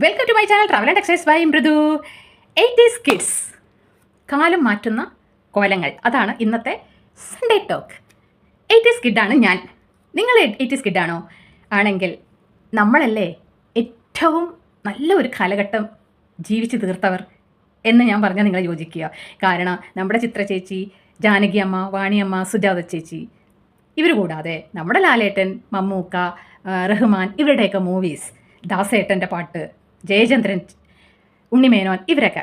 Welcome to my channel travel and exercise by Mridu. 80s kids, കാലം മാറ്റുന്ന കോലങ്ങൾ. അതാണ് ഇന്നത്തെ സൺഡേ ടോക്ക്. 80s കിഡാണ് ഞാൻ. നിങ്ങൾ 80s കിഡാണോ? ആണെങ്കിൽ നമ്മളല്ലേ ഏറ്റവും നല്ല ഒരു കാലഘട്ടം ജീവിച്ച് തീർത്തവർ എന്ന് ഞാൻ പറഞ്ഞാൽ നിങ്ങൾ യോജിക്കുക. കാരണം നമ്മുടെ ചിത്ര ചേച്ചി, ജാനകി അമ്മ, വാണിയമ്മ, സുജാത ചേച്ചി, ഇവർ കൂടാതെ നമ്മുടെ ലാലേട്ടൻ, മമ്മൂക്ക, റഹ്മാൻ, ഇവരുടെയൊക്കെ മൂവീസ്, ദാസേട്ടൻ്റെ പാട്ട്, ജയചന്ദ്രൻ, ഉണ്ണിമേനോൻ, ഇവരൊക്കെ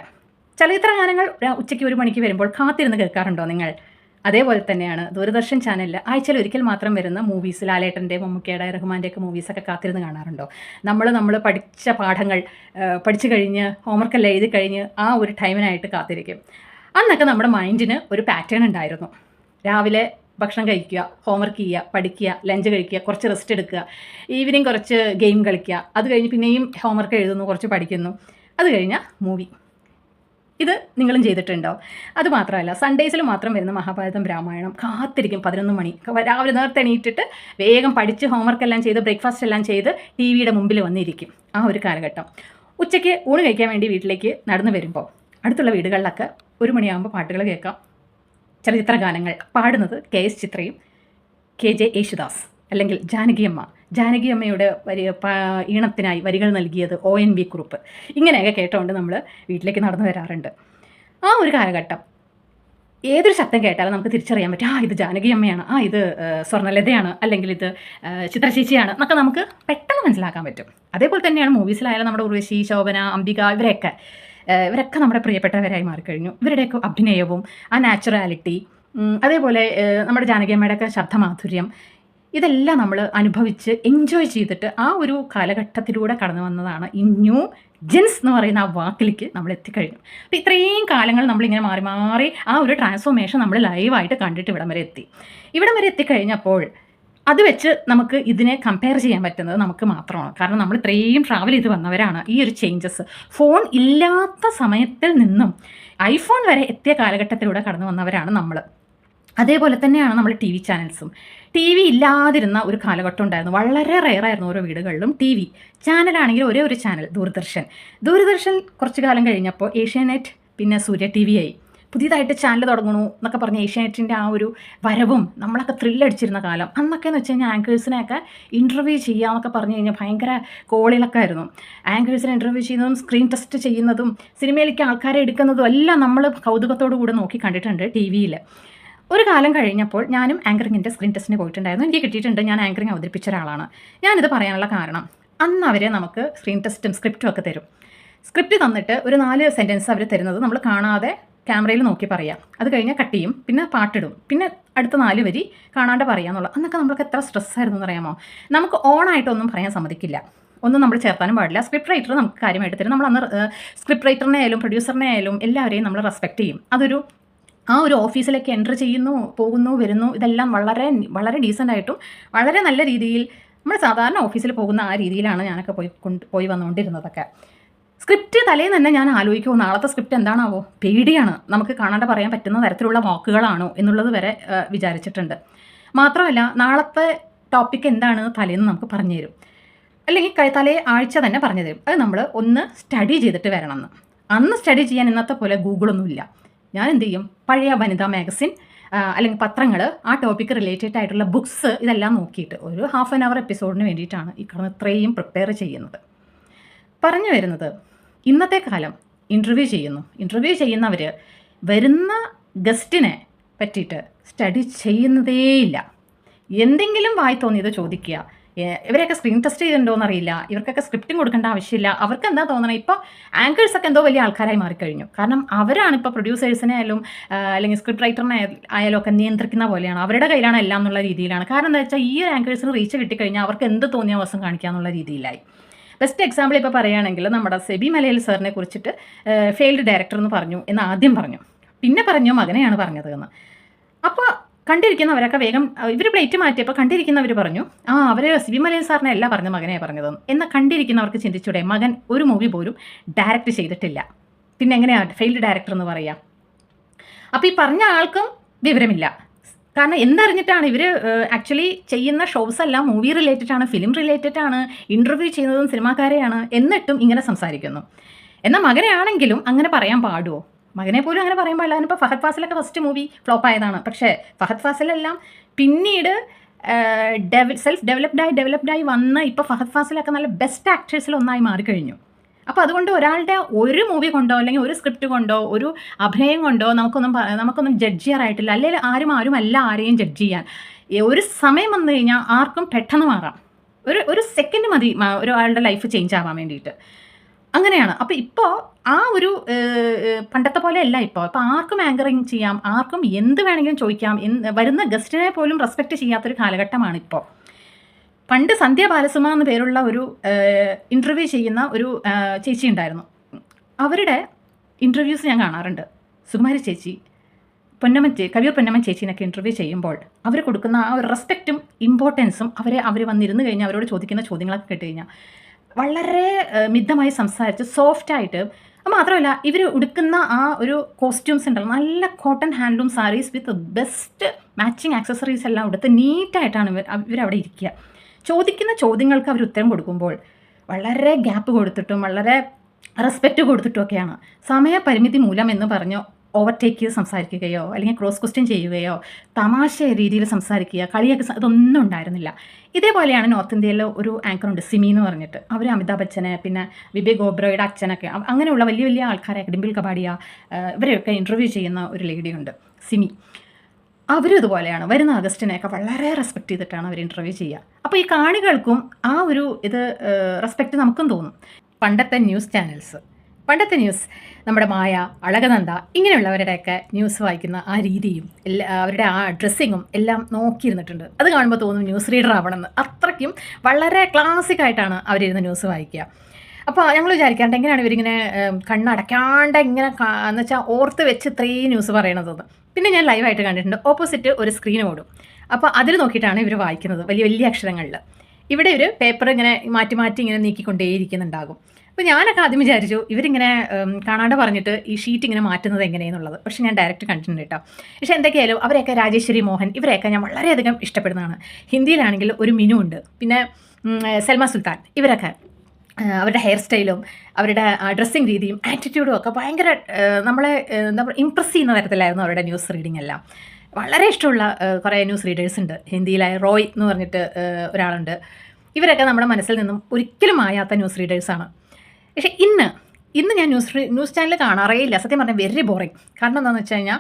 ചലച്ചിത്ര ഗാനങ്ങൾ ഉച്ചയ്ക്ക് 1 മണിക്ക് വരുമ്പോൾ കാത്തിരുന്ന് കേൾക്കാറുണ്ടോ നിങ്ങൾ? അതേപോലെ തന്നെയാണ് ദൂരദർശൻ ചാനലിൽ ആഴ്ചയിൽ ഒരിക്കൽ മാത്രം വരുന്ന മൂവീസ്, ലാലേട്ടൻ്റെ, മമ്മൂക്കയുടെ, റഹ്മാൻ്റെയൊക്കെ മൂവീസൊക്കെ കാത്തിരുന്ന് കാണാറുണ്ടോ? നമ്മൾ പഠിച്ച പാഠങ്ങൾ പഠിച്ചു കഴിഞ്ഞ് ഹോംവർക്കെല്ലാം എഴുതി കഴിഞ്ഞ് ആ ഒരു ടൈമിനായിട്ട് കാത്തിരിക്കും. അന്നൊക്കെ നമ്മുടെ മൈൻഡിന് ഒരു പാറ്റേൺ ഉണ്ടായിരുന്നു. രാവിലെ ഭക്ഷണം കഴിക്കുക, ഹോംവർക്ക് ചെയ്യുക, പഠിക്കുക, ലഞ്ച് കഴിക്കുക, കുറച്ച് റെസ്റ്റ് എടുക്കുക, ഈവനിങ് കുറച്ച് ഗെയിം കളിക്കുക, അത് കഴിഞ്ഞ് പിന്നെയും ഹോംവർക്ക് എഴുതുന്നു, കുറച്ച് പഠിക്കുന്നു, അത് കഴിഞ്ഞാൽ മൂവി. ഇത് നിങ്ങളും ചെയ്തിട്ടുണ്ടോ? അതുമാത്രമല്ല, സൺഡേസിൽ മാത്രം വരുന്ന മഹാഭാരതം, രാമായണം കാത്തിരിക്കും. 11 മണി രാവിലെ നേരത്തെ എണീറ്റിട്ട് വേഗം പഠിച്ച് ഹോംവർക്ക് എല്ലാം ചെയ്ത് ബ്രേക്ക്ഫാസ്റ്റ് എല്ലാം ചെയ്ത് ടി വിയുടെ മുമ്പിൽ വന്നിരിക്കും. ആ ഒരു കാലഘട്ടം. ഉച്ചയ്ക്ക് ഊണ് കഴിക്കാൻ വേണ്ടി വീട്ടിലേക്ക് നടന്നു വരുമ്പോൾ അടുത്തുള്ള വീടുകളിലൊക്കെ 1 മണിയാകുമ്പോൾ പാട്ടുകൾ കേൾക്കാം. ചലച്ചിത്ര ഗാനങ്ങൾ പാടുന്നത് KS ചിത്രയും KJ യേശുദാസ് അല്ലെങ്കിൽ ജാനകിയമ്മ. ജാനകിയമ്മയുടെ ഈണത്തിനായി വരികൾ നൽകിയത് ONV കുറുപ്പ്. ഇങ്ങനെയൊക്കെ കേട്ടുകൊണ്ട് നമ്മൾ വീട്ടിലേക്ക് നടന്നു വരാറുണ്ട്. ആ ഒരു കാലഘട്ടം ഏതൊരു ശബ്ദം കേട്ടാലും നമുക്ക് തിരിച്ചറിയാൻ പറ്റും, ഇത് ജാനകിയമ്മയാണ്, ഇത് സ്വർണ്ണലതയാണ്, അല്ലെങ്കിൽ ഇത് ചിത്രചേച്ചിയാണ് എന്നൊക്കെ നമുക്ക് പെട്ടെന്ന് മനസ്സിലാക്കാൻ പറ്റും. അതേപോലെ തന്നെയാണ് മൂവീസിലായാലും നമ്മുടെ ഉർവശി, ശോഭന, അംബിക, ഇവരൊക്കെ നമ്മുടെ പ്രിയപ്പെട്ടവരായി മാറിക്കഴിഞ്ഞു. ഇവരുടെയൊക്കെ അഭിനയവും ആ നാച്ചുറാലിറ്റി, അതേപോലെ നമ്മുടെ ജാനകിയമ്മയുടെയൊക്കെ ശബ്ദമാധുര്യം, ഇതെല്ലാം നമ്മൾ അനുഭവിച്ച് എൻജോയ് ചെയ്തിട്ട് ആ ഒരു കാലഘട്ടത്തിലൂടെ കടന്നു വന്നതാണ് ഈ ന്യൂ ജെൻസ് എന്ന് പറയുന്ന ആ വാക്കിലേക്ക് നമ്മൾ എത്തിക്കഴിഞ്ഞു. അപ്പോൾ ഇത്രയും കാലങ്ങൾ നമ്മളിങ്ങനെ മാറി മാറി ആ ഒരു ട്രാൻസ്ഫോർമേഷൻ നമ്മൾ ലൈവായിട്ട് കണ്ടിട്ട് ഇവിടം വരെ എത്തിക്കഴിഞ്ഞപ്പോൾ അത് വെച്ച് നമുക്ക് ഇതിനെ കമ്പയർ ചെയ്യാൻ പറ്റുന്നത് നമുക്ക് മാത്രമാണ്. കാരണം നമ്മൾ ഇത്രയും ട്രാവൽ ചെയ്ത് വന്നവരാണ്. ഈ ഒരു ചേഞ്ചസ് ഫോൺ ഇല്ലാത്ത സമയത്തിൽ നിന്നും ഐഫോൺ വരെ എത്തിയ കാലഘട്ടത്തിലൂടെ കടന്നു വന്നവരാണ് നമ്മൾ. അതേപോലെ തന്നെയാണ് നമ്മൾ TV ചാനൽസും. TV ഇല്ലാതിരുന്ന ഒരു കാലഘട്ടം ഉണ്ടായിരുന്നു. വളരെ റെയറായിരുന്നു ഓരോ വീടുകളിലും TV ചാനലാണെങ്കിൽ ഒരേ ഒരു ചാനൽ, ദൂരദർശൻ കുറച്ചു കാലം കഴിഞ്ഞപ്പോൾ ഏഷ്യാനെറ്റ്, പിന്നെ സൂര്യ TV ആയി. പുതിയതായിട്ട് ചാനൽ തുടങ്ങണു എന്നൊക്കെ പറഞ്ഞ് ഏഷ്യാനെറ്റിൻ്റെ ആ ഒരു വരവും നമ്മളൊക്കെ ത്രില്ലടിച്ചിരുന്ന കാലം. അന്നൊക്കെ എന്ന് വെച്ച് കഴിഞ്ഞാൽ ആങ്കേഴ്സിനെയൊക്കെ ഇൻ്റർവ്യൂ ചെയ്യാമെന്നൊക്കെ പറഞ്ഞു കഴിഞ്ഞാൽ ഭയങ്കര കോളിലൊക്കെ ആയിരുന്നു. ആങ്കേഴ്സിനെ ഇൻ്റർവ്യൂ ചെയ്യുന്നതും സ്ക്രീൻ ടെസ്റ്റ് ചെയ്യുന്നതും സിനിമയിലേക്ക് ആൾക്കാരെ എടുക്കുന്നതും എല്ലാം നമ്മൾ കൗതുകത്തോടു കൂടെ നോക്കി കണ്ടിട്ടുണ്ട് TV-യിൽ. ഒരു കാലം കഴിഞ്ഞപ്പോൾ ഞാനും ആങ്കറിങ്ങിൻ്റെ സ്ക്രീൻ ടെസ്റ്റിന് പോയിട്ടുണ്ടായിരുന്നു. എനിക്ക് കിട്ടിയിട്ടുണ്ട്. ഞാൻ ആങ്കറിങ് അവതരിപ്പിച്ച ഒരാളാണ്. ഞാനിത് പറയാനുള്ള കാരണം, അന്ന് അവർ നമുക്ക് സ്ക്രീൻ ടെസ്റ്റും സ്ക്രിപ്റ്റും ഒക്കെ തരും. സ്ക്രിപ്റ്റ് തന്നിട്ട് ഒരു 4 സെൻറ്റൻസ് അവർ തരുന്നത് നമ്മൾ കാണാതെ ക്യാമറയിൽ നോക്കി പറയാം. അത് കഴിഞ്ഞാൽ കട്ട് ചെയ്യും, പിന്നെ പാട്ടിടും, പിന്നെ അടുത്ത 4 വരി കാണാണ്ട് പറയാമെന്നുള്ളത്. അന്നൊക്കെ നമ്മൾക്ക് എത്ര സ്ട്രെസ്സായിരുന്നു എന്നറിയാമോ? നമുക്ക് ഓണായിട്ടൊന്നും പറയാൻ സമ്മതിക്കില്ല, ഒന്നും നമ്മൾ ചേർത്താനും പാടില്ല. സ്ക്രിപ്റ്റ് റൈറ്റർ നമുക്ക് കാര്യമായിട്ട് തരും. നമ്മൾ അന്ന് സ്ക്രിപ്റ്റ് റൈറ്ററിനെ ആയാലും പ്രൊഡ്യൂസറിനെ ആയാലും എല്ലാവരെയും നമ്മൾ റെസ്പെക്റ്റ് ചെയ്യും. ആ ഒരു ഓഫീസിലേക്ക് എൻ്റർ ചെയ്യുന്നു, പോകുന്നു, വരുന്നു, ഇതെല്ലാം വളരെ വളരെ ഡീസൻ്റായിട്ടും വളരെ നല്ല രീതിയിൽ നമ്മൾ സാധാരണ ഓഫീസിൽ പോകുന്ന ആ രീതിയിലാണ് ഞാനൊക്കെ പോയി വന്നുകൊണ്ടിരുന്നതൊക്കെ. സ്ക്രിപ്റ്റ് തലേന്ന് തന്നെ ഞാൻ ആലോചിക്കുമോ, നാളത്തെ സ്ക്രിപ്റ്റ് എന്താണാവോ, പേടിയാണ്, നമുക്ക് കാണാണ്ട് പറയാൻ പറ്റുന്ന തരത്തിലുള്ള വാക്കുകളാണോ എന്നുള്ളത് വരെ വിചാരിച്ചിട്ടുണ്ട്. മാത്രമല്ല, നാളത്തെ ടോപ്പിക് എന്താണെന്ന് തലേന്ന് നമുക്ക് പറഞ്ഞു തരും, അല്ലെങ്കിൽ തലേ ആഴ്ച തന്നെ പറഞ്ഞു തരും. അത് നമ്മൾ ഒന്ന് സ്റ്റഡി ചെയ്തിട്ട് വരണമെന്ന്. അന്ന് സ്റ്റഡി ചെയ്യാൻ ഇന്നത്തെ പോലെ ഗൂഗിളൊന്നുമില്ല. ഞാൻ എന്ത് ചെയ്യും, പഴയ വനിതാ മാഗസിൻ അല്ലെങ്കിൽ പത്രങ്ങൾ, ആ ടോപ്പിക്ക് റിലേറ്റഡ് ആയിട്ടുള്ള ബുക്സ്, ഇതെല്ലാം നോക്കിയിട്ട് ഒരു ½ ആൻ അവർ എപ്പിസോഡിന് വേണ്ടിയിട്ടാണ് ഈ കിടന്ന് ഇത്രയും പ്രിപ്പയർ ചെയ്യുന്നത്. പറഞ്ഞു വരുന്നത്, ഇന്നത്തെ കാലം ഇൻ്റർവ്യൂ ചെയ്യുന്നവർ വരുന്ന ഗസ്റ്റിനെ പറ്റിയിട്ട് സ്റ്റഡി ചെയ്യുന്നതേയില്ല. എന്തെങ്കിലും വായി തോന്നിയത് ചോദിക്കുക. ഇവരെയൊക്കെ സ്ക്രീൻ ടെസ്റ്റ് ചെയ്തിട്ടുണ്ടോയെന്ന് അറിയില്ല. ഇവർക്കൊക്കെ സ്ക്രിപ്റ്റും കൊടുക്കേണ്ട ആവശ്യമില്ല. അവർക്ക് എന്താ തോന്നണം, ഇപ്പോൾ ആങ്കേഴ്സൊക്കെ എന്തോ വലിയ ആൾക്കാരായി മാറിക്കഴിഞ്ഞു. കാരണം അവരാണ് ഇപ്പോൾ പ്രൊഡ്യൂസേഴ്സിനെ ആയാലും അല്ലെങ്കിൽ സ്ക്രിപ്റ്റ് റൈറ്ററിനെ ആയാലും ഒക്കെ നിയന്ത്രിക്കുന്ന പോലെയാണ്. അവരുടെ കയ്യിലാണ് എല്ലാം എന്നുള്ള രീതിയിലാണ്. കാരണം എന്താ വെച്ചാൽ, ഈ ആങ്കേഴ്സിന് റീച്ച് കിട്ടിക്കഴിഞ്ഞാൽ അവർക്ക് എന്ത് തോന്നിയ ദിവസം കാണിക്കുക എന്നുള്ള രീതിയിലായി. ബെസ്റ്റ് എക്സാമ്പിൾ ഇപ്പോൾ പറയുകയാണെങ്കിൽ നമ്മുടെ സെബി മലയിൽ സാറിനെ കുറിച്ചിട്ട് ഫെയിൽഡ് ഡയറക്ടർ എന്ന് പറഞ്ഞു എന്ന് ആദ്യം പറഞ്ഞു, പിന്നെ പറഞ്ഞു മകനെയാണ് പറഞ്ഞത് എന്ന്. അപ്പോൾ കണ്ടിരിക്കുന്നവരൊക്കെ വേഗം ഇവർ പ്ലേറ്റ് മാറ്റിയപ്പോൾ കണ്ടിരിക്കുന്നവർ പറഞ്ഞു, അവർ സെബി മലയിൽ സാറിനെ അല്ല പറഞ്ഞ മകനെയാണ് പറഞ്ഞതെന്ന്. എന്നാൽ കണ്ടിരിക്കുന്നവർക്ക് ചിന്തിച്ചൂടെ, മകൻ ഒരു മൂവി പോലും ഡയറക്റ്റ് ചെയ്തിട്ടില്ല, പിന്നെ എങ്ങനെയാണ് ഫെയിൽഡ് ഡയറക്ടർ എന്ന് പറയുക? അപ്പോൾ ഈ പറഞ്ഞ ആൾക്കും വിവരമില്ല, കാരണം എന്തറിഞ്ഞിട്ടാണ് ഇവർ ആക്ച്വലി ചെയ്യുന്ന ഷോസ് എല്ലാം മൂവി റിലേറ്റഡ് ആണ്, ഫിലിം റിലേറ്റഡ് ആണ്, ഇൻ്റർവ്യൂ ചെയ്യുന്നതും സിനിമാക്കാരെയാണ്, എന്നിട്ടും ഇങ്ങനെ സംസാരിക്കുന്നു. എന്നാൽ മകനെ ആണെങ്കിലും അങ്ങനെ പറയാൻ പാടുമോ? മകനെ പോലും അങ്ങനെ പറയാൻ പാടില്ല. അതിനിപ്പോൾ ഫഹദ് ഫാസിലൊക്കെ ഫസ്റ്റ് മൂവി ഫ്ലോപ്പ് ആയതാണ്. പക്ഷേ ഫഹദ് ഫാസിലെല്ലാം പിന്നീട് സെൽഫ് ഡെവലപ്ഡായി വന്ന് ഇപ്പോൾ ഫഹദ് ഫാസിലൊക്കെ നല്ല ബെസ്റ്റ് ആക്ടേഴ്സിൽ ഒന്നായി മാറിക്കഴിഞ്ഞു. അപ്പോൾ അതുകൊണ്ട് ഒരാളുടെ ഒരു മൂവി കൊണ്ടോ അല്ലെങ്കിൽ ഒരു സ്ക്രിപ്റ്റ് കൊണ്ടോ ഒരു അഭിനയം കൊണ്ടോ നമുക്കൊന്നും ജഡ്ജ് ചെയ്യാറായിട്ടില്ല. അല്ലെങ്കിൽ ആരുമല്ല ആരെയും ജഡ്ജ് ചെയ്യാൻ. ഒരു സമയം വന്നു കഴിഞ്ഞാൽ ആർക്കും പെട്ടെന്ന് മാറാം. ഒരു സെക്കൻഡ് മതി ഒരാളുടെ ലൈഫ് ചേഞ്ച് ആവാൻ വേണ്ടിയിട്ട്. അങ്ങനെയാണ്. അപ്പോൾ ഇപ്പോൾ ആ ഒരു പണ്ടത്തെ പോലെ അല്ല. ഇപ്പോൾ ആർക്കും ആങ്കറിങ് ചെയ്യാം, ആർക്കും എന്ത് വേണമെങ്കിലും ചോദിക്കാം, വരുന്ന ഗസ്റ്റിനെ പോലും റെസ്പെക്റ്റ് ചെയ്യാത്തൊരു കാലഘട്ടമാണ് ഇപ്പോൾ. പണ്ട് സന്ധ്യ ബാലസുമ എന്ന പേരുള്ള ഒരു ഇൻ്റർവ്യൂ ചെയ്യുന്ന ഒരു ചേച്ചി ഉണ്ടായിരുന്നു. അവരുടെ ഇൻ്റർവ്യൂസ് ഞാൻ കാണാറുണ്ട്. സുകുമാരി ചേച്ചി, കവിയൂർ പൊന്നമ്മൻ ചേച്ചീനൊക്കെ ഇൻ്റർവ്യൂ ചെയ്യുമ്പോൾ അവർ കൊടുക്കുന്ന ആ ഒരു റെസ്പെക്റ്റും ഇമ്പോർട്ടൻസും അവർ വന്നിരുന്നു കഴിഞ്ഞാൽ അവരോട് ചോദിക്കുന്ന ചോദ്യങ്ങളൊക്കെ കേട്ട് കഴിഞ്ഞാൽ വളരെ മിതമായി സംസാരിച്ച് സോഫ്റ്റായിട്ട്. മാത്രമല്ല ഇവർ ഉടുക്കുന്ന ആ ഒരു കോസ്റ്റ്യൂംസ് ഉണ്ടല്ലോ, നല്ല cotton handloom saris with best matching accessories എല്ലാം ഉടുത്ത് നീറ്റായിട്ടാണ് ഇവരവിടെ ഇരിക്കുക. ചോദിക്കുന്ന ചോദ്യങ്ങൾക്ക് അവർ ഉത്തരം കൊടുക്കുമ്പോൾ വളരെ ഗ്യാപ്പ് കൊടുത്തിട്ടും വളരെ റെസ്പെക്റ്റ് കൊടുത്തിട്ടുമൊക്കെയാണ്. സമയപരിമിതി മൂലം എന്ന് പറഞ്ഞ് ഓവർടേക്ക് ചെയ്ത് സംസാരിക്കുകയോ അല്ലെങ്കിൽ ക്രോസ് ക്വസ്റ്റ്യൻ ചെയ്യുകയോ തമാശ രീതിയിൽ സംസാരിക്കുക, കളിയൊക്കെ ഇതൊന്നും ഉണ്ടായിരുന്നില്ല. ഇതേപോലെയാണ് നോർത്ത് ഇന്ത്യയിൽ ഒരു ആങ്കറുണ്ട് സിമി എന്ന് പറഞ്ഞിട്ട്. അവർ അമിതാഭ് ബച്ചനെ പിന്നെ വിവേക് ഓബ്രോയുടെ അച്ഛനൊക്കെ അങ്ങനെയുള്ള വലിയ വലിയ ആൾക്കാരെ, ഡിംപിൾ കപാഡിയ, ഇവരെയൊക്കെ ഇൻ്റർവ്യൂ ചെയ്യുന്ന ഒരു ലേഡിയുണ്ട് സിമി. അവരും ഇതുപോലെയാണ്. വരുന്ന ഗസ്റ്റിനെയൊക്കെ വളരെ റെസ്പെക്റ്റ് ചെയ്തിട്ടാണ് അവർ ഇൻ്റർവ്യൂ ചെയ്യുക. അപ്പോൾ ഈ കാണികൾക്കും ആ ഒരു റെസ്പെക്റ്റ് നമുക്കും തോന്നും. പണ്ടത്തെ ന്യൂസ് നമ്മുടെ മായ, അളകനന്ദ ഇങ്ങനെയുള്ളവരുടെയൊക്കെ ന്യൂസ് വായിക്കുന്ന ആ രീതിയും അവരുടെ ആ ഡ്രസ്സിങ്ങും എല്ലാം നോക്കിയിരുന്നിട്ടുണ്ട്. അത് കാണുമ്പോൾ തോന്നും ന്യൂസ് റീഡർ ആവണമെന്ന്. അത്രയ്ക്കും വളരെ ക്ലാസിക്കായിട്ടാണ് അവരിരുന്ന് ന്യൂസ് വായിക്കുക. അപ്പോൾ ഞങ്ങൾ വിചാരിക്കാണ്ട് എങ്ങനെയാണ് ഇവരിങ്ങനെ കണ്ണടയ്ക്കാണ്ട് ഇങ്ങനെ എന്ന് വെച്ചാൽ ഓർത്ത് വെച്ച് ഇത്രയും ന്യൂസ് പറയണതെന്ന്. പിന്നെ ഞാൻ ലൈവായിട്ട് കണ്ടിട്ടുണ്ട്. ഓപ്പോസിറ്റ് ഒരു സ്ക്രീൻ ഓടും. അപ്പോൾ അതിൽ നോക്കിയിട്ടാണ് ഇവർ വായിക്കുന്നത് വലിയ വലിയ അക്ഷരങ്ങളിൽ. ഇവിടെ ഒരു പേപ്പർ ഇങ്ങനെ മാറ്റി ഇങ്ങനെ നീക്കിക്കൊണ്ടേയിരിക്കുന്നുണ്ടാകും. അപ്പോൾ ഞാനൊക്കെ ആദ്യം വിചാരിച്ചു ഇവരിങ്ങനെ കാണാണ്ട് പറഞ്ഞിട്ട് ഈ ഷീറ്റ് ഇങ്ങനെ മാറ്റുന്നത് എങ്ങനെയെന്നുള്ളത്. പക്ഷേ ഞാൻ ഡയറക്റ്റ് കണ്ടിട്ടുണ്ട് കേട്ടോ. പക്ഷേ എന്തൊക്കെയായാലും അവരെയൊക്കെ രാജേശ്വരി മോഹൻ ഇവരെയൊക്കെ ഞാൻ വളരെയധികം ഇഷ്ടപ്പെടുന്നതാണ്. ഹിന്ദിയിലാണെങ്കിൽ ഒരു മിനു ഉണ്ട്, പിന്നെ സൽമാ സുൽത്താൻ, ഇവരൊക്കെ അവരുടെ ഹെയർ സ്റ്റൈലും അവരുടെ ഡ്രസ്സിങ് രീതിയും ആറ്റിറ്റ്യൂഡും ഒക്കെ ഭയങ്കര നമ്മളെ എന്താ പറയുക ഇംപ്രസ് ചെയ്യുന്ന തരത്തിലായിരുന്നു അവരുടെ ന്യൂസ് റീഡിംഗ് എല്ലാം. വളരെ ഇഷ്ടമുള്ള കുറേ ന്യൂസ് റീഡേഴ്സ് ഉണ്ട്. ഹിന്ദിയിലായ റോയ് എന്ന് പറഞ്ഞിട്ട് ഒരാളുണ്ട്. ഇവരൊക്കെ നമ്മുടെ മനസ്സിൽ നിന്നും ഒരിക്കലും മായാത്ത ന്യൂസ് റീഡേഴ്സാണ്. പക്ഷേ ഇന്ന് ഞാൻ ന്യൂസ് ചാനൽ കാണാറേ ഇല്ല. സത്യം പറഞ്ഞാൽ വെരി ബോറിങ്. കാരണം എന്താണെന്ന് വെച്ച് കഴിഞ്ഞാൽ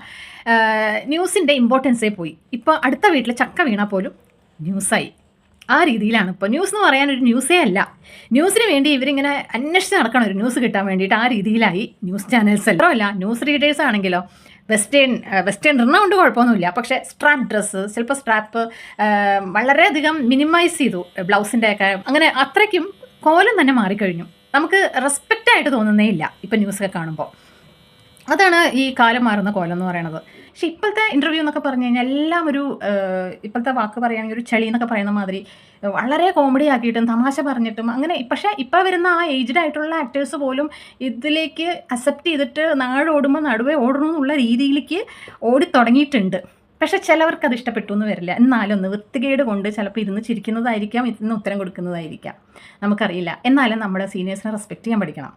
ന്യൂസിൻ്റെ ഇമ്പോർട്ടൻസേ പോയി. ഇപ്പോൾ അടുത്ത വീട്ടിൽ ചക്ക വീണാൽ പോലും ന്യൂസായി. ആ രീതിയിലാണ് ഇപ്പോൾ. ന്യൂസ് എന്ന് പറയാനൊരു ന്യൂസേ അല്ല. ന്യൂസിന് വേണ്ടി ഇവരിങ്ങനെ അന്വേഷിച്ച് നടക്കണം ഒരു ന്യൂസ് കിട്ടാൻ വേണ്ടിയിട്ട്. ആ രീതിയിലായി ന്യൂസ് ചാനൽസ് എല്ലാം. അല്ല ന്യൂസ് റീഡേഴ്സ് ആണെങ്കിലോ വെസ്റ്റേൺ ഇടണ കൊണ്ട് കുഴപ്പമൊന്നുമില്ല. പക്ഷേ സ്ട്രാപ്പ് ഡ്രസ്സ്, ചിലപ്പോൾ സ്ട്രാപ്പ് വളരെയധികം മിനിമൈസ് ചെയ്തു ബ്ലൗസിൻ്റെ ഒക്കെ. അങ്ങനെ അത്രയ്ക്കും കോലം തന്നെ മാറിക്കഴിഞ്ഞു. നമുക്ക് റെസ്പെക്റ്റായിട്ട് തോന്നുന്നേ ഇല്ല ഇപ്പം ന്യൂസൊക്കെ കാണുമ്പോൾ. അതാണ് ഈ കാലം മാറുന്ന കോലം എന്ന് പറയുന്നത്. പക്ഷെ ഇപ്പോഴത്തെ ഇൻ്റർവ്യൂ എന്നൊക്കെ പറഞ്ഞു കഴിഞ്ഞാൽ എല്ലാം ഒരു ഇപ്പോഴത്തെ വാക്ക് പറയുകയാണെങ്കിൽ ഒരു ചെളി എന്നൊക്കെ പറയുന്ന മാതിരി വളരെ കോമഡി ആക്കിയിട്ടും തമാശ പറഞ്ഞിട്ടും അങ്ങനെ. പക്ഷേ ഇപ്പോൾ വരുന്ന ആ ഏജ്ഡ് ആയിട്ടുള്ള ആക്ടേഴ്സ് പോലും ഇതിലേക്ക് അക്സെപ്റ്റ് ചെയ്തിട്ട് നാടോടുമ്പോൾ നടുവേ ഓടണമെന്നുള്ള രീതിയിലേക്ക് ഓടിത്തുടങ്ങിയിട്ടുണ്ട്. പക്ഷേ ചിലവർക്ക് അത് ഇഷ്ടപ്പെട്ടു എന്ന് വരില്ല. എന്നാലും വൃത്തികേട് കൊണ്ട് ചിലപ്പോൾ ഇരുന്ന് ചിരിക്കുന്നതായിരിക്കാം, ഇരുന്ന് ഉത്തരം കൊടുക്കുന്നതായിരിക്കാം, നമുക്കറിയില്ല. എന്നാലും നമ്മുടെ സീനിയേഴ്സിനെ റെസ്പെക്റ്റ് ചെയ്യാൻ പഠിക്കണം.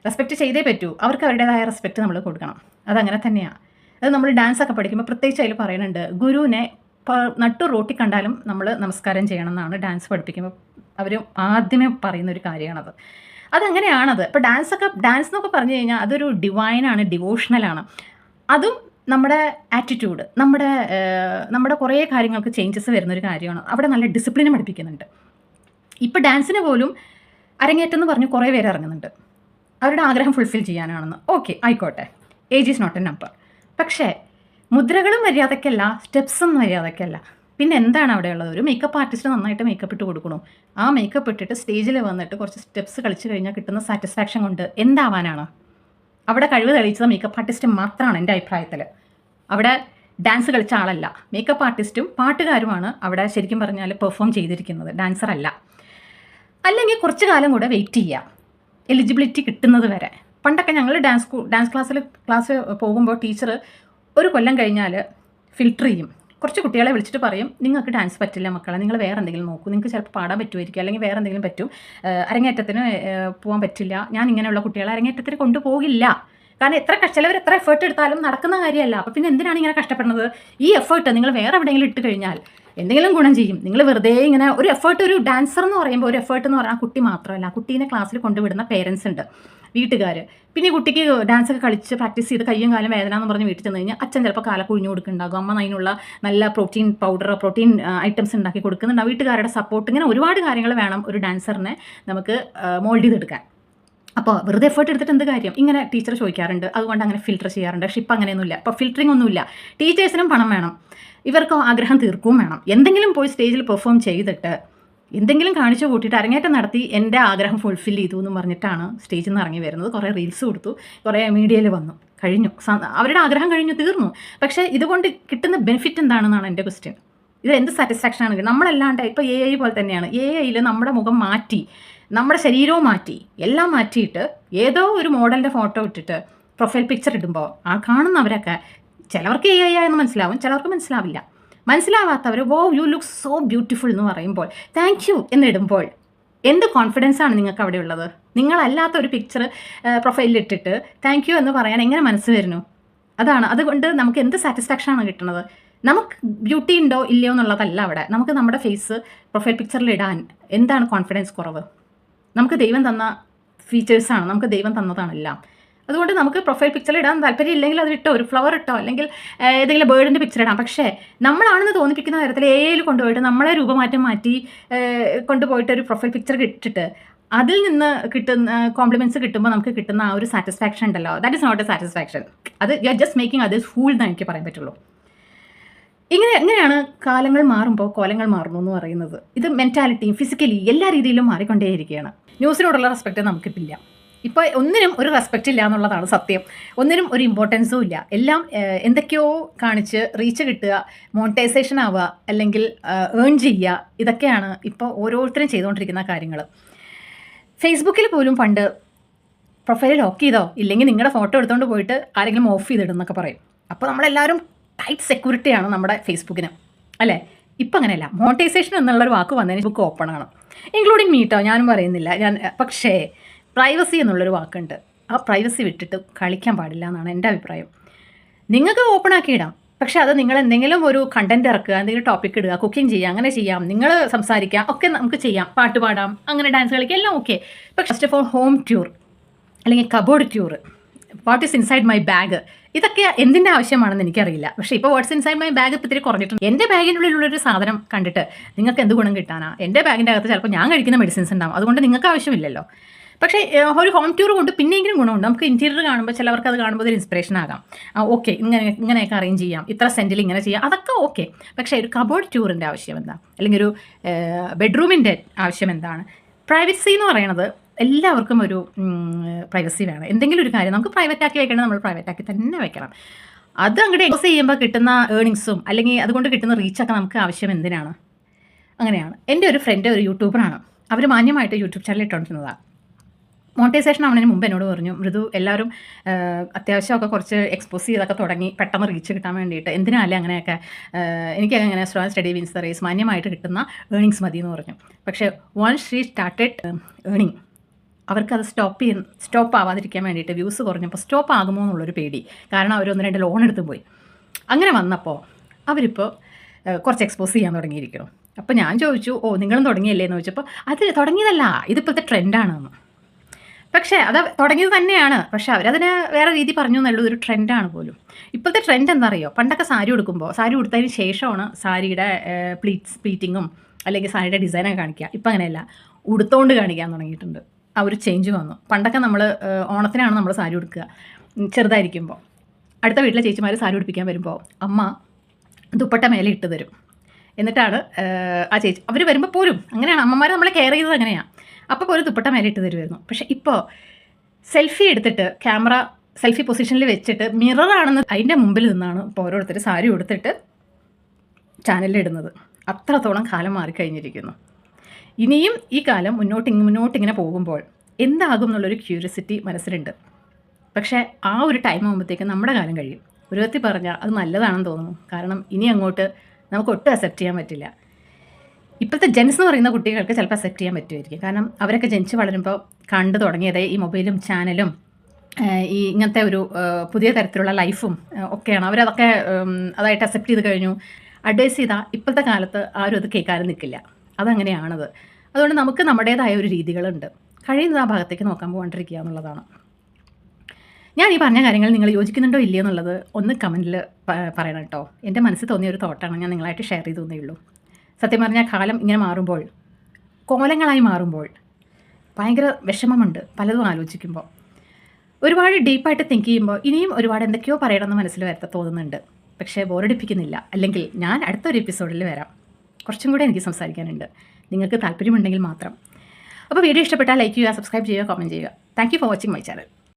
റെസ്പെക്റ്റ് ചെയ്തേ പറ്റൂ. അവർക്ക് അവരുടേതായ റെസ്പെക്റ്റ് നമ്മൾ കൊടുക്കണം. അതങ്ങനെ തന്നെയാണ്. അത് നമ്മൾ ഡാൻസൊക്കെ പഠിക്കുമ്പോൾ പ്രത്യേകിച്ച് അതിൽ പറയുന്നുണ്ട്, ഗുരുവിനെ നട്ടു റോട്ടി കണ്ടാലും നമ്മൾ നമസ്കാരം ചെയ്യണം എന്നാണ് ഡാൻസ് പഠിപ്പിക്കുമ്പോൾ അവർ ആദ്യമേ പറയുന്നൊരു കാര്യമാണത്. അതങ്ങനെയാണത്. ഇപ്പോൾ ഡാൻസ് എന്നൊക്കെ പറഞ്ഞു കഴിഞ്ഞാൽ അതൊരു ഡിവൈനാണ്, ഡിവോഷണലാണ്. അതും നമ്മുടെ ആറ്റിറ്റ്യൂഡ്, നമ്മുടെ കുറേ കാര്യങ്ങൾക്ക് ചേഞ്ചസ് വരുന്നൊരു കാര്യമാണ്. അവിടെ നല്ല ഡിസിപ്ലിനും പഠിപ്പിക്കുന്നുണ്ട്. ഇപ്പോൾ ഡാൻസിന് പോലും അരങ്ങേറ്റെന്ന് പറഞ്ഞ് കുറേ പേര് ഇറങ്ങുന്നുണ്ട്. അവരുടെ ആഗ്രഹം ഫുൾഫിൽ ചെയ്യാനാണെന്ന്. ഓക്കെ, ആയിക്കോട്ടെ, age is not a number. പക്ഷേ മുദ്രകളും മര്യാദയ്ക്കല്ല, സ്റ്റെപ്സും മര്യാദയ്ക്കല്ല. പിന്നെ എന്താണ് അവിടെ ഉള്ളത്? ഒരു മേക്കപ്പ് ആർട്ടിസ്റ്റ് നന്നായിട്ട് മേക്കപ്പ് ഇട്ട് കൊടുക്കണു. ആ മേക്കപ്പ് ഇട്ടിട്ട് സ്റ്റേജിൽ വന്നിട്ട് കുറച്ച് സ്റ്റെപ്സ് കളിച്ച് കഴിഞ്ഞാൽ കിട്ടുന്ന സാറ്റിസ്ഫാക്ഷൻ കൊണ്ട് എന്താവാനാണ്? അവിടെ കഴിവ് തെളിയിച്ചത് മേക്കപ്പ് ആർട്ടിസ്റ്റ് മാത്രമാണ് എൻ്റെ അഭിപ്രായത്തിൽ. അവിടെ ഡാൻസ് കളിച്ച ആളല്ല. മേക്കപ്പ് ആർട്ടിസ്റ്റും പാട്ടുകാരുമാണ് അവിടെ ശരിക്കും പറഞ്ഞാൽ പെർഫോം ചെയ്തിരിക്കുന്നത്, ഡാൻസറല്ല. അല്ലെങ്കിൽ കുറച്ച് കാലം കൂടെ വെയിറ്റ് ചെയ്യാം, എലിജിബിലിറ്റി കിട്ടുന്നത് വരെ. പണ്ടൊക്കെ ഞങ്ങൾ ഡാൻസ് ക്ലാസ് പോകുമ്പോൾ ടീച്ചർ ഒരു കൊല്ലം കഴിഞ്ഞാൽ ഫിൽട്ടർ ചെയ്യും. കുറച്ച് കുട്ടികളെ വിളിച്ചിട്ട് പറയും, നിങ്ങൾക്ക് ഡാൻസ് പറ്റില്ല മക്കളെ, നിങ്ങൾ വേറെ എന്തെങ്കിലും നോക്കൂ, നിങ്ങൾക്ക് ചിലപ്പോൾ പാടാൻ പറ്റുമായിരിക്കും, അല്ലെങ്കിൽ വേറെ എന്തെങ്കിലും പറ്റും, അരങ്ങേറ്റത്തിന് പോകാൻ പറ്റില്ല, ഞാൻ ഇങ്ങനെയുള്ള കുട്ടികളെ അരങ്ങേറ്റത്തിന് കൊണ്ടുപോകില്ല. കാരണം ചിലവർ എത്ര എഫേർട്ട് എടുത്താലും നടക്കുന്ന കാര്യമല്ല. അപ്പോൾ പിന്നെ എന്തിനാണ് ഇങ്ങനെ കഷ്ടപ്പെടുന്നത്? ഈ എഫേർട്ട് നിങ്ങൾ വേറെ എവിടെയെങ്കിലും ഇട്ട് കഴിഞ്ഞാൽ എന്തെങ്കിലും ഗുണം ചെയ്യും. നിങ്ങൾ വെറുതെ ഇങ്ങനെ ഒരു എഫേർട്ട്, ഒരു ഡാൻസർ എന്ന് പറയുമ്പോൾ ഒരു എഫേർട്ട് എന്ന് പറഞ്ഞാൽ കുട്ടി മാത്രമല്ല, കുട്ടീനെ ക്ലാസ്സിൽ കൊണ്ടുവിടുന്ന പേരൻസ് ഉണ്ട്, വീട്ടുകാർ. പിന്നെ കുട്ടിക്ക് ഡാൻസ് ഒക്കെ കളിച്ച് പ്രാക്ടീസ് ചെയ്ത് കയ്യും കാലം വേദന എന്ന് പറഞ്ഞ് വീട്ടിൽ ചെന്ന് കഴിഞ്ഞാൽ അച്ഛൻ ചിലപ്പോൾ കാല കുഴിഞ്ഞു കൊടുക്കുന്നുണ്ടാകും, അമ്മ അതിനുള്ള നല്ല പ്രോട്ടീൻ പൗഡർ, പ്രോട്ടീൻ ഐറ്റംസ് ഉണ്ടാക്കി കൊടുക്കുന്നുണ്ടാവും, വീട്ടുകാരുടെ സപ്പോർട്ട്, ഇങ്ങനെ ഒരുപാട് കാര്യങ്ങൾ വേണം ഒരു ഡാൻസറിനെ നമുക്ക് മോൾഡ് ചെയ്തെടുക്കാൻ. അപ്പോൾ വെറുതെ എഫേർട്ട് എടുത്തിട്ട് എന്ത് കാര്യം? ഇങ്ങനെ ടീച്ചർ ചോദിക്കാറുണ്ട്, അതുകൊണ്ട് അങ്ങനെ ഫിൽറ്റർ ചെയ്യാറുണ്ട്. പക്ഷേ ഇപ്പം അങ്ങനെയൊന്നുമില്ല. ഇപ്പോൾ ഫിൽറ്ററിംഗ് ഒന്നുമില്ല. ടീച്ചേഴ്സിനും പണം വേണം, ഇവർക്ക് ആഗ്രഹം തീർക്കുകയും വേണം. എന്തെങ്കിലും പോയി സ്റ്റേജിൽ പെർഫോം ചെയ്തിട്ട് എന്തെങ്കിലും കാണിച്ചു കൂട്ടിയിട്ട് അരങ്ങേറ്റം നടത്തി എൻ്റെ ആഗ്രഹം ഫുൾഫിൽ ചെയ്തു എന്ന് പറഞ്ഞിട്ടാണ് സ്റ്റേജിൽ നിന്ന് ഇറങ്ങി വരുന്നത്. കുറേ റീൽസ് കൊടുത്തു, കുറേ മീഡിയയിൽ വന്നു, കഴിഞ്ഞു, അവരുടെ ആഗ്രഹം കഴിഞ്ഞു, തീർന്നു. പക്ഷേ ഇതുകൊണ്ട് കിട്ടുന്ന ബെനിഫിറ്റ് എന്താണെന്നാണ് എൻ്റെ ക്വസ്റ്റ്യൻ. ഇത് എന്ത് സാറ്റിസ്ഫാക്ഷൻ ആണ്? നമ്മളല്ലാണ്ട് ഇപ്പോൾ AI പോലെ തന്നെയാണ്. AI നമ്മുടെ മുഖം മാറ്റി, നമ്മുടെ ശരീരവും മാറ്റി, എല്ലാം മാറ്റിയിട്ട് ഏതോ ഒരു മോഡലിൻ്റെ ഫോട്ടോ ഇട്ടിട്ട് പ്രൊഫൈൽ പിക്ചർ ഇടുമ്പോൾ ആ കാണുന്നവരൊക്കെ ചിലവർക്ക് AI എന്ന് മനസ്സിലാവും, ചിലവർക്ക് മനസ്സിലാവില്ല. മനസ്സിലാവാത്തവർ വോ യു ലുക്ക് സോ ബ്യൂട്ടിഫുൾ എന്ന് പറയുമ്പോൾ താങ്ക് യു എന്നിടുമ്പോൾ എന്ത് കോൺഫിഡൻസ് ആണ് നിങ്ങൾക്ക് അവിടെ ഉള്ളത്? നിങ്ങളല്ലാത്ത ഒരു പിക്ചർ പ്രൊഫൈലിൽ ഇട്ടിട്ട് താങ്ക് യു എന്ന് പറയാൻ എങ്ങനെ മനസ്സ് വരുന്നു? അതാണ്. അതുകൊണ്ട് നമുക്ക് എന്ത് സാറ്റിസ്ഫാക്ഷനാണ് കിട്ടുന്നത്? നമുക്ക് ബ്യൂട്ടി ഉണ്ടോ ഇല്ലയോ എന്നുള്ളതല്ല അവിടെ. നമുക്ക് നമ്മുടെ ഫേസ് പ്രൊഫൈൽ പിക്ചറിൽ ഇടാൻ എന്താണ് കോൺഫിഡൻസ് കുറവ്? നമുക്ക് ദൈവം തന്ന ഫീച്ചേഴ്സാണ്, നമുക്ക് ദൈവം തന്നതാണെല്ലാം. അതുകൊണ്ട് നമുക്ക് പ്രൊഫൈൽ പിക്ചർ ഇടാൻ താല്പര്യം ഇല്ലെങ്കിൽ അത് ഇട്ടോ, ഒരു ഫ്ലവർ ഇട്ടോ, അല്ലെങ്കിൽ ഏതെങ്കിലും ബേർഡിൻ്റെ പിക്ചർ ഇടാം. പക്ഷേ നമ്മളാണെന്ന് തോന്നിപ്പിക്കുന്ന തരത്തിൽ AI കൊണ്ടുപോയിട്ട് നമ്മളെ രൂപമാറ്റം മാറ്റി കൊണ്ടുപോയിട്ട് ഒരു പ്രൊഫൈൽ പിക്ചർ ഇട്ടിട്ട് അതിൽ നിന്ന് കിട്ടുന്ന കോംപ്ലിമെൻറ്റ്സ് കിട്ടുമ്പോൾ നമുക്ക് കിട്ടുന്ന ആ ഒരു സാറ്റിസ്ഫാക്ഷൻ ഉണ്ടല്ലോ, that is not a satisfaction. അത് you are just making others fool എന്ന് എനിക്ക് പറയാൻ പറ്റുള്ളൂ. എങ്ങനെയാണ് കാലങ്ങൾ മാറുമ്പോൾ കോലങ്ങൾ മാറുന്നു എന്ന് പറയുന്നത്? ഇത് മെൻറ്റാലിറ്റിയും ഫിസിക്കലി എല്ലാ രീതിയിലും മാറിക്കൊണ്ടേയിരിക്കുകയാണ്. ന്യൂസിനോടുള്ള റെസ്പെക്റ്റ് നമുക്കിപ്പില്ല. ഇപ്പോൾ ഒന്നിനും ഒരു റെസ്പെക്റ്റ് ഇല്ല എന്നുള്ളതാണ് സത്യം. ഒന്നിനും ഒരു ഇമ്പോർട്ടൻസും ഇല്ല. എല്ലാം എന്തൊക്കെയോ കാണിച്ച് റീച്ച് കിട്ടുക, മോണിറ്റൈസേഷൻ ആവുക, അല്ലെങ്കിൽ ഏൺ ചെയ്യുക, ഇതൊക്കെയാണ് ഇപ്പോൾ ഓരോരുത്തരും ചെയ്തുകൊണ്ടിരിക്കുന്ന കാര്യങ്ങൾ. ഫേസ്ബുക്കിൽ പോലും പണ്ട് പ്രൊഫൈൽ ലോക്ക് ചെയ്തോ ഇല്ലെങ്കിൽ നിങ്ങളുടെ ഫോട്ടോ എടുത്തുകൊണ്ട് പോയിട്ട് ആരെങ്കിലും ഓഫ് ചെയ്തിടുന്നൊക്കെ പറയും. അപ്പോൾ നമ്മളെല്ലാവരും ടൈറ്റ് സെക്യൂരിറ്റിയാണ് നമ്മുടെ ഫേസ്ബുക്കിന്, അല്ലേ? ഇപ്പം അങ്ങനെയല്ല. മോണിറ്റൈസേഷൻ എന്നുള്ളൊരു വാക്ക് വന്നതിന് ബുക്ക് ഓപ്പൺ ആണ്, ഇൻക്ലൂഡിങ് മീട്ടോ, ഞാനും പറയുന്നില്ല പക്ഷേ പ്രൈവസി എന്നുള്ളൊരു വാക്കുണ്ട്. ആ പ്രൈവസി വിട്ടിട്ട് കളിക്കാൻ പാടില്ല എന്നാണ് എൻ്റെ അഭിപ്രായം. നിങ്ങൾക്ക് ഓപ്പൺ ആക്കി ഇടാം, പക്ഷേ അത് നിങ്ങൾ എന്തെങ്കിലും ഒരു കണ്ടൻറ്റ് ഇറക്കുക, എന്തെങ്കിലും ടോപ്പിക് ഇടുക, കുക്കിംഗ് ചെയ്യുക, അങ്ങനെ ചെയ്യാം, നിങ്ങൾ സംസാരിക്കാം, ഒക്കെ നമുക്ക് ചെയ്യാം, പാട്ട് പാടാം, അങ്ങനെ ഡാൻസ് കളിക്കാം, എല്ലാം ഓക്കെ. പക്ഷേ first of all home tour അല്ലെങ്കിൽ cupboard tour, what is inside my bag, ഇതൊക്കെ എന്തിൻ്റെ ആവശ്യമാണെന്ന് എനിക്കറിയില്ല. പക്ഷേ ഇപ്പോൾ വാട്ട്സ് ഇൻസൈഡ് മൈ ബാഗ് ഇത്തിരി കുറഞ്ഞിട്ടുണ്ട്. എൻ്റെ ബാഗിൻ്റെ ഉള്ളിലുള്ളൊരു സാധനം കണ്ടിട്ട് നിങ്ങൾക്ക് എന്ത് ഗുണം കിട്ടാനാ? എൻ്റെ ബാഗിൻ്റെ അകത്ത് ചിലപ്പോൾ ഞാൻ കഴിക്കുന്ന മെഡിസിൻസ് ഉണ്ടാവും, അതുകൊണ്ട് നിങ്ങൾക്ക് ആവശ്യമില്ലല്ലോ. പക്ഷേ ഒരു ഹോം ടൂർ കൊണ്ട് പിന്നെയെങ്കിലും ഗുണമുണ്ട്. നമുക്ക് ഇൻറ്റീരിയർ കാണുമ്പോൾ ചിലവർക്ക് അത് കാണുമ്പോൾ ഒരു ഇൻസ്പിറേഷൻ ആകാം. ഓക്കെ, ഇങ്ങനെയൊക്കെ അറേഞ്ച് ചെയ്യാം, ഇത്ര സെൻറ്റിൽ ഇങ്ങനെ ചെയ്യാം, അതൊക്കെ ഓക്കെ. പക്ഷേ ഒരു കബോർഡ് ടൂറിൻ്റെ ആവശ്യം എന്താ? അല്ലെങ്കിൽ ഒരു ബെഡ്റൂമിൻ്റെ ആവശ്യം എന്താണ്? പ്രൈവസി എന്ന് പറയുന്നത് എല്ലാവർക്കും ഒരു പ്രൈവസി വേണം. എന്തെങ്കിലും ഒരു കാര്യം നമുക്ക് പ്രൈവറ്റ് ആക്കി വെക്കണം, നമ്മൾ പ്രൈവറ്റ് ആക്കി തന്നെ വെക്കണം. അത് അങ്ങോട്ട് എക്സ് ചെയ്യുമ്പോൾ കിട്ടുന്ന ഏർണിങ്സും അല്ലെങ്കിൽ അതുകൊണ്ട് കിട്ടുന്ന റീച്ചൊക്കെ നമുക്ക് ആവശ്യം എന്തിനാണ്? അങ്ങനെയാണ്. എൻ്റെ ഒരു ഫ്രണ്ട് ഒരു യൂട്യൂബറാണ്, അവർ മാന്യമായിട്ട് യൂട്യൂബ് ചാനൽ ഇട്ടുകൊണ്ടിരുന്നതാണ്. മോണിറ്റൈസേഷൻ ആവുന്നതിന് മുമ്പ് എന്നോട് പറഞ്ഞു, മൃദു എല്ലാവരും അത്യാവശ്യമൊക്കെ കുറച്ച് എക്സ്പോസ് ചെയ്തൊക്കെ തുടങ്ങി പെട്ടെന്ന് റീച്ച് കിട്ടാൻ വേണ്ടിയിട്ട്, എന്തിനാല്ലേ അങ്ങനെയൊക്കെ, എനിക്കൊക്കെ അങ്ങനെ strong steady wins the race മാന്യമായിട്ട് കിട്ടുന്ന ഏർണിങ്സ് മതി എന്ന് പറഞ്ഞു. പക്ഷേ വൺസ് ഷീ സ്റ്റാർട്ടഡ് ഏർണിങ്, അവർക്കത് സ്റ്റോപ്പ് ആവാതിരിക്കാൻ വേണ്ടിയിട്ട് വ്യൂസ് കുറഞ്ഞപ്പോൾ സ്റ്റോപ്പ് ആകുമോ എന്നുള്ളൊരു പേടി. കാരണം അവർ 1-2 ലോൺ എടുത്ത് പോയി. അങ്ങനെ വന്നപ്പോൾ അവരിപ്പോൾ കുറച്ച് എക്സ്പോസ് ചെയ്യാൻ തുടങ്ങിയിരിക്കണം. അപ്പോൾ ഞാൻ ചോദിച്ചു, നിങ്ങളും തുടങ്ങിയല്ലേ എന്ന് ചോദിച്ചപ്പോൾ അത് തുടങ്ങിയതല്ല, ഇതിപ്പോഴത്തെ ട്രെൻഡാണെന്ന്. പക്ഷേ അത് തുടങ്ങിയത് തന്നെയാണ്, പക്ഷേ അവരതിന് വേറെ രീതി പറഞ്ഞു എന്നുള്ളത് ഒരു ട്രെൻഡാണ് പോലും. ഇപ്പോഴത്തെ ട്രെൻഡ് എന്താ അറിയോ? പണ്ടൊക്കെ സാരി ഉടുത്തതിന് ശേഷമാണ് സാരിയുടെ പ്ലീറ്റിങ്ങും അല്ലെങ്കിൽ സാരിയുടെ ഡിസൈനൊക്കെ കാണിക്കുക. ഇപ്പം അങ്ങനെയല്ല, ഉടുത്തോണ്ട് കാണിക്കാൻ തുടങ്ങിയിട്ടുണ്ട്. ആ ഒരു ചേഞ്ച് വന്നു. പണ്ടൊക്കെ നമ്മൾ ഓണത്തിനാണ് നമ്മൾ സാരി ഉടുക്കുക, ചെറുതായിരിക്കുമ്പോൾ. അടുത്ത വീട്ടിലെ ചേച്ചിമാർ സാരി ഉടുപ്പിക്കാൻ വരുമ്പോൾ അമ്മ ദുപ്പട്ട മേലെ ഇട്ട് തരും. എന്നിട്ടാണ് ആ ചേച്ചി അവർ വരുമ്പോൾ പോലും അങ്ങനെയാണ് അമ്മമാർ നമ്മളെ കെയർ ചെയ്തത് അങ്ങനെയാണ്. അപ്പോൾ പോലും ദുപ്പട്ട മേലെ ഇട്ട് തരുമായിരുന്നു. പക്ഷേ ഇപ്പോൾ സെൽഫി എടുത്തിട്ട് സെൽഫി പൊസിഷനിൽ വെച്ചിട്ട് മിററാണെന്ന് അതിൻ്റെ മുമ്പിൽ നിന്നാണ് ഇപ്പോൾ ഓരോരുത്തർ സാരി ഉടുത്തിട്ട് ചാനലിലിടുന്നത്. അത്രത്തോളം കാലം മാറിക്കഴിഞ്ഞിരിക്കുന്നു. ഇനിയും ഈ കാലം മുന്നോട്ടിങ്ങനെ പോകുമ്പോൾ എന്താകും എന്നുള്ളൊരു ക്യൂരിയോസിറ്റി മനസ്സിലുണ്ട്. പക്ഷേ ആ ഒരു ടൈം ആകുമ്പോഴത്തേക്കും നമ്മുടെ കാലം കഴിയും. ഒരു വിധത്തിൽ പറഞ്ഞാൽ അത് നല്ലതാണെന്ന് തോന്നുന്നു. കാരണം ഇനി അങ്ങോട്ട് നമുക്ക് ഒട്ടും അക്സെപ്റ്റ് ചെയ്യാൻ പറ്റില്ല. ഇപ്പോഴത്തെ ജെൻസ് എന്ന് പറയുന്ന കുട്ടികൾക്ക് ചിലപ്പോൾ അക്സെപ്റ്റ് ചെയ്യാൻ പറ്റുമായിരിക്കും. കാരണം അവരൊക്കെ ജനിച്ച് വളരുമ്പോൾ കണ്ടു തുടങ്ങിയത് ഈ മൊബൈലും ചാനലും ഈ ഇങ്ങനത്തെ ഒരു പുതിയ തരത്തിലുള്ള ലൈഫും ഒക്കെയാണ്. അവരതൊക്കെ അതായിട്ട് അക്സെപ്റ്റ് ചെയ്ത് കഴിഞ്ഞു. അഡ്വൈസ് ചെയ്താൽ ഇപ്പോഴത്തെ കാലത്ത് ആരും അത് കേൾക്കാനും നിൽക്കില്ല. അതങ്ങനെയാണത്. അതുകൊണ്ട് നമുക്ക് നമ്മുടേതായ ഒരു രീതികളുണ്ട്. കഴിയുന്നത് ആ ഭാഗത്തേക്ക് നോക്കാൻ പോകാണ്ടിരിക്കുക എന്നുള്ളതാണ്. ഞാൻ ഈ പറഞ്ഞ കാര്യങ്ങൾ നിങ്ങൾ യോജിക്കുന്നുണ്ടോ ഇല്ലയോ എന്നുള്ളത് ഒന്ന് കമൻറ്റിൽ പറയണം കേട്ടോ. എൻ്റെ മനസ്സിൽ തോന്നിയ ഒരു തോട്ടാണ് ഞാൻ നിങ്ങളായിട്ട് ഷെയർ ചെയ്തേ ഉള്ളൂ. സത്യം പറഞ്ഞാൽ കാലം ഇങ്ങനെ മാറുമ്പോൾ, കോലങ്ങളായി മാറുമ്പോൾ ഭയങ്കര വിഷമമുണ്ട് പലതും ആലോചിക്കുമ്പോൾ. ഒരുപാട് ഡീപ്പായിട്ട് തിങ്ക് ചെയ്യുമ്പോൾ ഇനിയും ഒരുപാട് എന്തൊക്കെയോ പറയണമെന്ന് മനസ്സിൽ തോന്നുന്നുണ്ട്. പക്ഷേ ബോറടിപ്പിക്കുന്നില്ല. അല്ലെങ്കിൽ ഞാൻ അടുത്തൊരു എപ്പിസോഡിൽ വരാം. കുറച്ചും കൂടെ എനിക്ക് സംസാരിക്കാനുണ്ട്, നിങ്ങൾക്ക് താല്പര്യമുണ്ടെങ്കിൽ മാത്രം. അപ്പോൾ വീഡിയോ ഇഷ്ടപ്പെട്ടാൽ ലൈക്ക് ചെയ്യുക, സബ്സ്ക്രൈബ് ചെയ്യുക, കമൻറ്റ് ചെയ്യുക. Thank you for watching my channel.